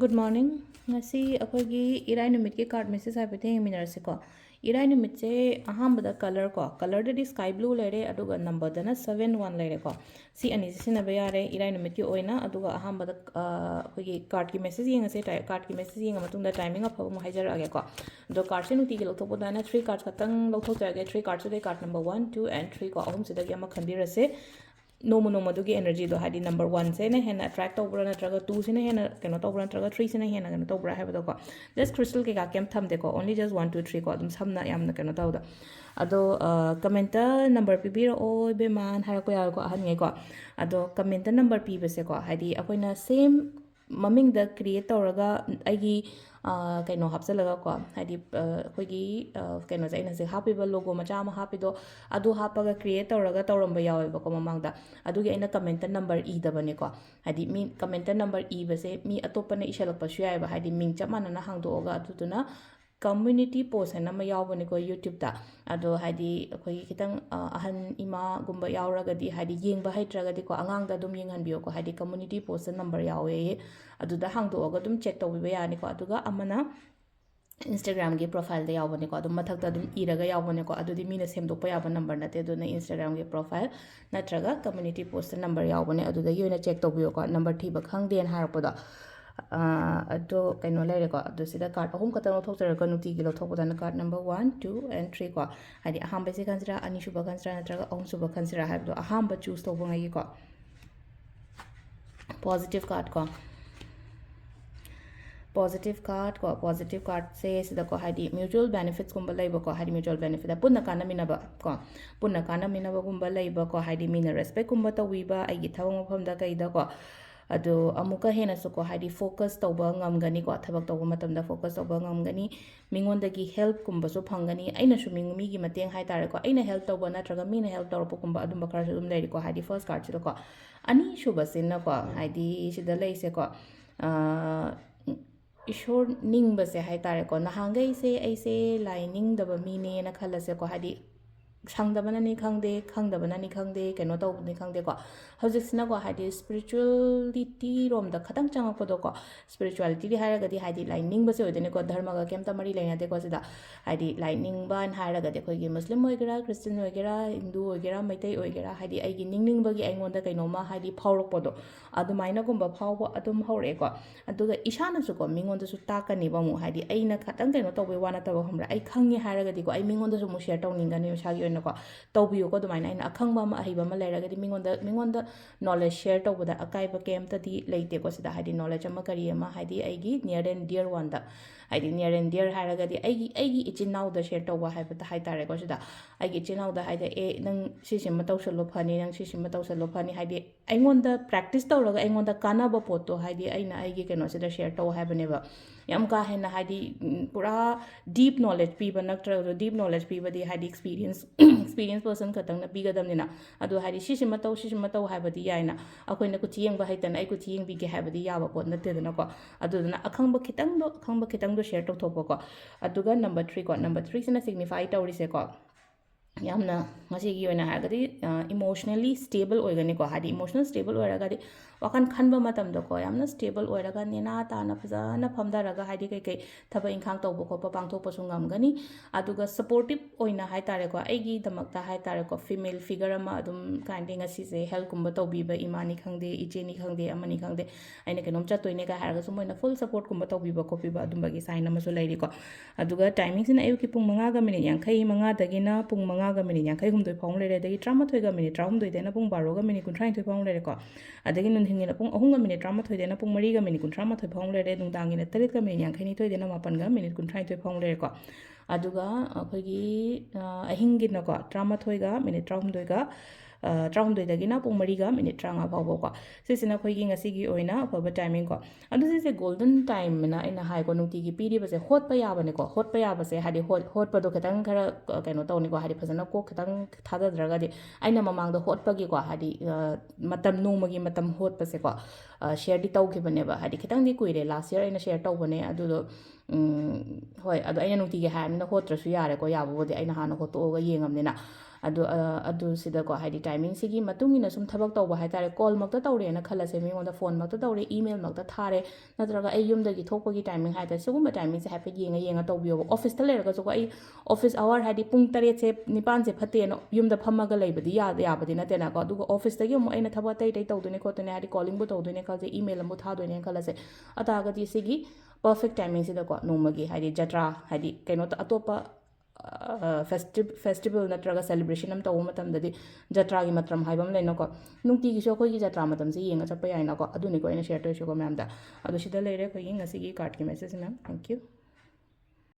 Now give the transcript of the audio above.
Good morning. Ngasi akhoi irai numit ke card message hai pete minarase ko. Irai numit se ahambada color ko. Color de sky blue lere aduga number dana 71 lere ko. Si ani sina bayare irai numit ki oina aduga ahambada akhoi card ki message yenga se card ki message yenga matungda timing of mo hajar age ko. Do card se nuti ke lokthok dana 3 cards khatang lokthok jage 3 cards de card number 1 2 and 3 ko ahum sida yama khandirase noma noma dugi energy do hadi number 1 se na hena attract tobra natraga 2 se na hena keno tobra natraga 3 se na hena keno tobra haibado ko just crystal ke ka kem thamde ko only just 1 2 3 ko adum samna yamna keno tawda ado commenter number pibiro o be man har ko ya ko ahan nge ko ado commenter number pi bese ko hadi akoina same maming da create tawraga aigi kaino hapsalaga ko hadi akoigi kaino jaina se happy logo macha ma happy do adu hapaga create tawraga tawramba yawe ko mamangda adugi aina commenter number e dabane ko hadi mi commenter number e base mi atopana isalakpa su yaiba hadi ming chamana na hangdoga aduduna community post na ma yawbane ko YouTube ta ado hadi akhoi kitang ahan ima gumba yawragadi hadi yengba haitragadi ko angang da dum yenghan biyo ko hadi community post number yawe aduda hangdoga dum check tawbiba yani ko aduga amana Instagram ki profile da yawbane ko adum mathak da dum iraga yawbane ko adudi mina semdokpa yaba number nate aduna Instagram ki profile natraga community post number yawbane aduda yoina check tawbiyo ko number thiba khangde en harapoda ado kaino lere ko ado sida card ahum kata lothokjaraga nuti gi lothokpodana card number 1 2 and 3 ko hadi ahamba se kansira ani shuba kansira natraga ahum shuba kansira habdo ahamba choose tawbo ngai ko positive card ko positive card se sida ko hadi mutual benefits gumba laiba ko hadi mutual benefit da punna kana minaba ko punna kana minaba gumba laiba ko hadi mina respect gumba tawiba aigi thawang mafam da kai da ko ado amuka hena so ko hadi focus tawba ngamgani ko thabak tawba matam da focus tawba ngamgani mingon da gi help kumba so phangani aina su mi gi mateng hai tare ko aina help tawba natraga mina help tawpa kumba adum bakar su dum leiri ko hadi first card su ko ani shuba sinna ko hadi sida leise ko ishor ningbase hai tare ko nahangai se aise lai ningdaba mine na khalase ko hadi sangdabana ni khangde khangdabana ni khangde keno tawbni khangde ko hojisna ko hadi spirituality rom da khatang changakpodo ko spirituality ri haraga di hadi lining base odene ko dharma ga kemta mari laina de ko sida hadi lining ban haraga de khoi gi muslim oigera christian oigera hindu oigera maitai oigera hadi aigi ningning bagi aingonda kaino ma hadi phawrokpodo adumaina gumba phawbo adum hawre ko aduga isana su ko mingonda su takani ba mu hadi aina khatang kaino tawbe wana taw hamra ai khangi haraga di ko ai mingonda su mu share tawninga sagi ko tawbiyo ko dumaina ina akhangba ma ahiba ma leiragadi mingonda knowledge share tawbada akaiba kemta di leite ko sida hadi knowledge ama kari ama hadi aigi near and dear one da hadi near and dear haragadi aigi ichinau da share tawba haibata haitare ko sida aigi ichinau da haida e nang sisima tawsalo phani nang sisima tawsalo phani hadi aingonda practice tawraga aingonda kanaba poto hadi aina aigi keno sida share taw haibaneba yam ka hena hadi pura deep knowledge piba naktra deep knowledge piba di hadi experience person khatang na pigadamnina adu hadi sisima taw haibadi yaina akoina ku thiyeng ba haitana ai ku thiyeng bi ge haibadi yaba pot na tedana ko adudana akhangba khitang do share taw thokko ko aduga number 3 ko number 3 sina signify tawrise ko yamna ngasigi oina hagadi emotionally stable oigani ko hadi emotional stable oiragadi wakan khanba matam do ko yamna stable oiraga nena ta na phajana phamdaraga hadi kai thaba inkhang tawbo ko pangthok pasung ngamgani aduga supportive oina hai tare ko aigi damakta hai tare ko female figure ama adum kandi ngasi se help kumba tawbiba imani khangde icheni khangde amani khangde aina kenom chatoine ga haraga sumoina full support kumba tawbiba kopiba adum bagi sign ama su lairi ko aduga timing sina ayuki pung 5 ga minute 5 dagina pung 5 ga minute 52 phawng lere dagi 38 ga minute 32 dena pung 12 ga minute 38 phawng lere ko adagi nunhingina pung 3 ga minute 38 dena pung 3 ga minute 38 phawng lere nungdangina 3 ga minute 52 dena 8 ga minute 38 phawng lere ko aduga akhoi ahingina ko 38 ga minute 32 ga 38 dagina pung 3 ga minute 35 phawbo ko sisina khoi gi ngasigi oina afaba timing ko adu sise golden time na ina hai ko nuti gi piri base hot pa yaba ne ko hot pa yaba se hadi hot pa do khetang khara kaino tawni ko hadi phajana ko khetang thada draga di aina mamang do hot pa gi ko hadi matam noma gi matam hot pa se ko ꯁꯤꯌꯔꯗꯤ ꯇꯧꯈꯤꯕꯅꯦꯕ ꯍꯥꯏꯗꯤ ꯈꯤꯇꯪꯗꯤ ꯀꯨꯏꯔꯦ ꯂꯥꯁ year ꯑꯩꯅ ꯁꯤꯌꯔ ꯇꯧꯕꯅꯦ ꯑꯗꯨꯗꯣ ꯍꯣꯏ ꯑꯗꯣ ꯑꯩꯅ ꯅꯨꯡꯇꯤꯒꯤ ꯍꯥꯏꯔꯕꯅꯤꯅ ꯍꯣꯠꯇ꯭ꯔꯁꯨ ꯌꯥꯔꯦꯀꯣ ꯌꯥꯕꯕꯨꯗꯤ ꯑꯩꯅ ꯍꯥꯟꯅ ꯍꯣꯠꯇꯣꯛꯑꯒ ꯌꯦꯡꯉꯕꯅꯤ나 ꯑꯗꯨ ꯁꯤꯗꯀꯣ ꯍꯥꯏꯗꯤ ꯇꯥꯏꯃꯤꯡꯁꯤꯒꯤ ꯃꯇꯨꯡ ꯏꯟꯅ ꯁꯨꯝ ꯊꯕꯛ ꯇꯧꯕ ꯍꯥꯏꯇꯥꯔꯦ ꯀꯣꯜꯃꯛꯇ ꯇꯧꯔꯦꯅ ꯈꯜꯂꯁꯦ ꯃꯤꯉꯣꯟꯗ ꯐꯣꯟꯃꯛꯇ ꯇꯧꯔꯦ ꯏꯃꯦꯜꯃꯛꯇ ꯊꯥꯔꯦ ꯅꯠꯇ꯭ꯔꯒ ꯑꯩ ꯌꯨꯝꯗꯒꯤ ꯊꯣꯛꯄꯒꯤ ꯇꯥꯏꯃꯤꯡ ꯍꯥꯏꯇꯥꯔꯦ ꯁꯤꯒꯨꯝꯕ ꯇꯥꯏꯃꯤꯡꯁꯦ ꯍꯥꯏꯐꯦꯠ ꯌꯦꯡꯉ ꯇꯧꯕꯤꯌꯣꯕ ꯑꯣꯐꯤꯁꯇ ꯂꯩꯔꯒꯁꯨꯀꯣ ꯑꯩ ꯑꯣꯐꯤꯁ ꯑꯋꯥꯔ ꯍꯥꯏꯗꯤ ꯄꯨꯡ 8ꯁꯦ 9ꯁꯦ ꯐꯠꯇꯦꯅ ꯌꯨꯝꯗ ꯐꯝꯃꯒ ꯂꯩꯕꯗꯤ ꯌꯥꯕꯗꯤ ꯅꯠꯇꯦꯅꯀꯣ ꯑꯗꯨꯒ ꯑꯣꯐꯤꯁꯇꯒꯤ ꯑꯃꯨꯛ ꯑꯩꯅ ꯊꯕꯛ ꯑꯇꯩ ꯇꯧꯗꯣꯏꯅꯦ ꯈꯣꯠꯇꯣꯏꯅꯦ ꯍꯥꯏꯗꯤ ꯀꯣꯂꯤꯡꯕꯨ ꯇꯧꯗꯣꯏꯅꯦ ꯈꯜꯂꯁꯦ ꯏꯃꯦꯜ ꯑꯃꯨꯛ ꯊꯥꯗꯣꯏꯅꯦ ꯈꯜꯂꯁꯦ ꯑꯇꯥꯔꯒꯗꯤ ꯁꯤꯒꯤ ꯄꯔꯐꯦꯛ ꯇꯥꯏꯃꯤꯡꯁꯤꯗꯀꯣ ꯅꯣꯡꯃꯒꯤ ꯍꯥꯏꯗꯤ ꯖꯇ꯭ꯔꯥ ꯍꯥꯏꯗꯤ ꯀꯩꯅꯣ ꯑꯇꯣꯞꯄ ꯐꯦꯁꯇꯤꯚꯦꯜ ꯅꯠꯇ꯭ꯔꯒ ꯁꯦꯂꯦꯕ꯭ꯔꯦꯁꯟ ꯑꯃ ꯇꯧꯕ ꯃꯇꯝꯗꯗꯤ ꯖꯇ꯭ꯔꯥꯒꯤ ꯃꯇꯝ ꯍꯥꯏꯕ ꯑꯃ ꯂꯩꯅꯀꯣ ꯅꯨꯡꯇꯤꯒꯤꯁꯨ ꯑꯩꯈꯣꯏꯒꯤ ꯖꯇ꯭ꯔꯥ ꯃꯇꯝꯁꯦ ꯌꯦꯡꯉ ꯆꯠꯄ ꯌꯥꯏꯅꯀꯣ ꯑꯗꯨꯅꯤꯀꯣ ꯑꯩꯅ ꯁꯤꯌꯔ ꯇꯧꯔꯤꯁꯤꯀꯣ ꯃꯌꯥꯝꯗ ꯑꯗꯣ ꯁꯤꯗ ꯂꯩꯔꯦ ꯑꯩꯈꯣꯏꯒꯤ ꯉꯁꯤꯒꯤ ꯀꯥꯔꯠꯀꯤ ꯃꯦꯁꯦꯖꯁꯤ ꯃꯦꯝ ꯊꯦꯡꯛ ꯌꯨ